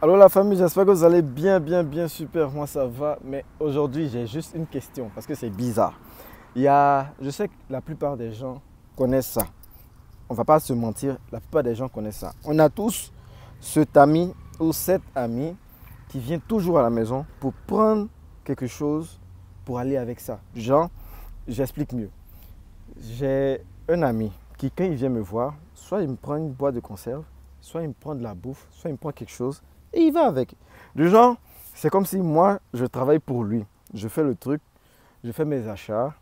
Alors la famille, j'espère que vous allez bien, super. Moi ça va, mais aujourd'hui j'ai juste une question parce que c'est bizarre. Je sais que la plupart des gens connaissent ça. On va pas se mentir, la plupart des gens connaissent ça. On a tous cet ami ou cette amie qui vient toujours à la maison pour prendre quelque chose pour aller avec ça. Genre, j'explique mieux. J'ai un ami qui, quand il vient me voir, soit il me prend une boîte de conserve, soit il me prend de la bouffe, soit il me prend quelque chose et il va avec. Du genre, c'est comme si moi, je travaille pour lui. Je fais le truc, je fais mes achats,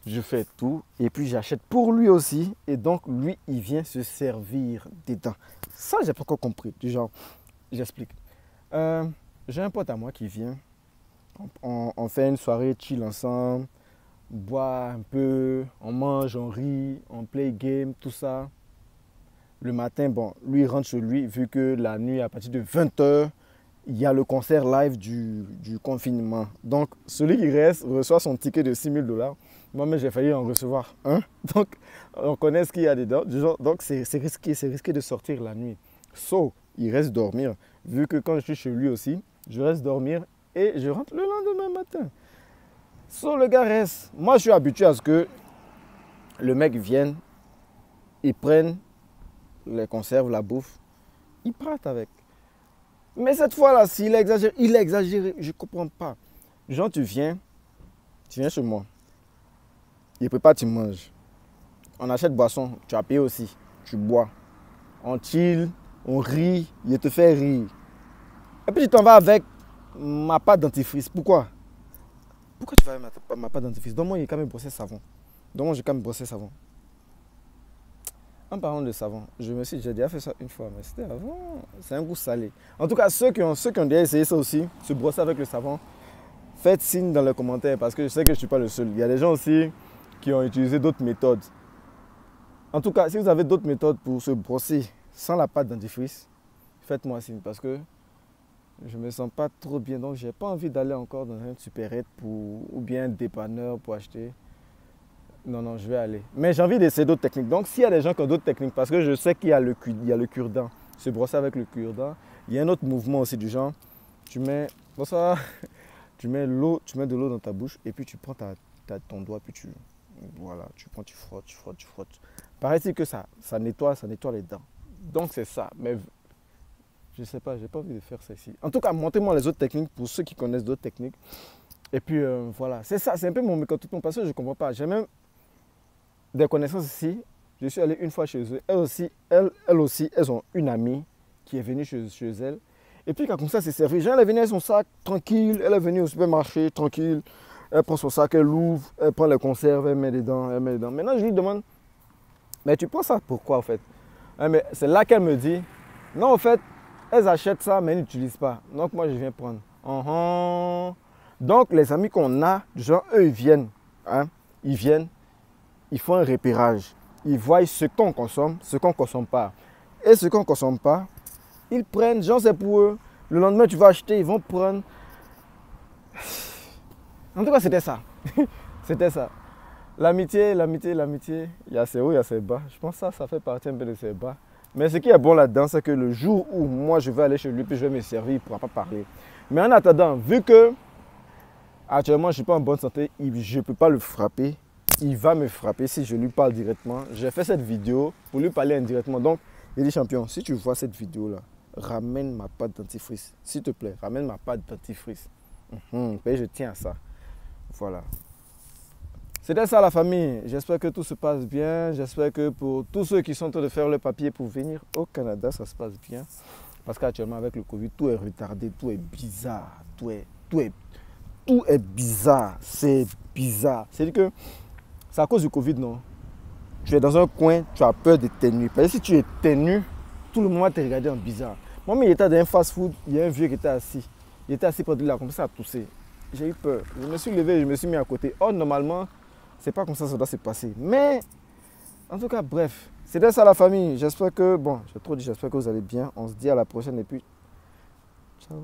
je fais tout et puis j'achète pour lui aussi. Et donc, lui, il vient se servir dedans. Ça, j'ai pas encore compris. Du genre, j'explique. J'ai un pote à moi qui vient. On fait une soirée chill ensemble, boit un peu, on mange, on rit, on play game, tout ça. Le matin, bon, lui il rentre chez lui, vu que la nuit, à partir de 20h, il y a le concert live du confinement. Donc, celui qui reste reçoit son ticket de 6 000 $. Moi-même, j'ai failli en recevoir un. Donc, on connaît ce qu'il y a dedans. Donc, c'est risqué de sortir la nuit. So, il reste dormir. Vu que quand je suis chez lui aussi, je reste dormir et je rentre le lendemain matin. So, le gars reste. Moi, je suis habitué à ce que le mec vienne, il prenne les conserves, la bouffe, il parte avec. Mais cette fois-là, s'il exagère, il a exagéré, je ne comprends pas. Genre, tu viens chez moi, il prépare, tu manges. On achète boisson, tu as payé aussi, tu bois. On chill, on rit, il te fait rire. Et puis tu t'en vas avec ma pâte dentifrice. Pourquoi? Pourquoi tu vas avec ma pâte dentifrice? Donne-moi, il est quand même brossé savon. Donne-moi, j'ai quand même brossé savon. En parlant de savon, j'ai déjà fait ça une fois, mais c'était avant. C'est un goût salé. En tout cas, ceux qui ont déjà essayé ça aussi, se brosser avec le savon, faites signe dans les commentaires parce que je sais que je ne suis pas le seul. Il y a des gens aussi qui ont utilisé d'autres méthodes. En tout cas, si vous avez d'autres méthodes pour se brosser sans la pâte dentifrice, faites-moi signe parce que je ne me sens pas trop bien. Donc, je n'ai pas envie d'aller encore dans un supérette ou bien un dépanneur pour acheter. Non, je vais aller. Mais j'ai envie d'essayer d'autres techniques. Donc, s'il y a des gens qui ont d'autres techniques, parce que je sais qu'il y a le cure-dent, se brosser avec le cure-dent. Il y a un autre mouvement aussi du genre, tu mets de l'eau dans ta bouche et puis tu prends ton doigt, puis voilà, tu frottes. Paraît-il que ça nettoie les dents. Donc, c'est ça. Mais je ne sais pas, j'ai pas envie de faire ça ici. En tout cas, montrez-moi les autres techniques pour ceux qui connaissent d'autres techniques. Et puis, voilà. C'est ça, c'est un peu mon mécontentement parce que je ne comprends pas. J'ai même des connaissances ici. Je suis allé une fois chez eux. Elles aussi, elles ont une amie qui est venue chez elles. Et puis, quand comme ça, c'est servi. Genre, elle est venue avec son sac, tranquille. Elle est venue au supermarché, tranquille. Elle prend son sac, elle l'ouvre, elle prend les conserves, elle met dedans, Maintenant, je lui demande, mais tu prends ça pourquoi, en fait? Mais c'est là qu'elle me dit, non, en fait, elles achètent ça, mais elles n'utilisent pas. Donc, moi, je viens prendre. Donc, les amis qu'on a, genre, eux, ils viennent. Ils font un repérage. Ils voient ce qu'on consomme, ce qu'on ne consomme pas. Et ce qu'on ne consomme pas, ils prennent, genre c'est pour eux. Le lendemain, tu vas acheter, ils vont prendre. En tout cas, c'était ça. C'était ça. L'amitié, il y a ses hauts, il y a ses bas. Je pense que ça fait partie un peu de ses bas. Mais ce qui est bon là-dedans, c'est que le jour où moi, je vais aller chez lui, puis je vais me servir, il ne pourra pas parler. Mais en attendant, vu que actuellement, je ne suis pas en bonne santé, je ne peux pas le frapper. Il va me frapper si je lui parle directement. J'ai fait cette vidéo pour lui parler indirectement. Donc, il dit, champion, si tu vois cette vidéo-là, ramène ma pâte dentifrice. S'il te plaît, ramène ma pâte dentifrice. Et je tiens à ça. Voilà. C'était ça la famille. J'espère que tout se passe bien. J'espère que pour tous ceux qui sont en train de faire le papier pour venir au Canada, ça se passe bien. Parce qu'actuellement, avec le Covid, tout est retardé, tout est bizarre. Tout est bizarre. C'est bizarre. C'est-à-dire que c'est à cause du Covid, non? Tu es dans un coin, tu as peur d'éternuer. Parce que si tu éternues, tout le monde va te regarder en bizarre. Moi, il était dans un fast-food, il y a un vieux qui était assis. Il était assis près de là, comme ça, à tousser. J'ai eu peur. Je me suis levé, je me suis mis à côté. Oh, normalement, c'est pas comme ça doit se passer. Mais, en tout cas, bref. C'était ça la famille. J'espère que, bon, j'ai trop dit, j'espère que vous allez bien. On se dit à la prochaine et puis, ciao.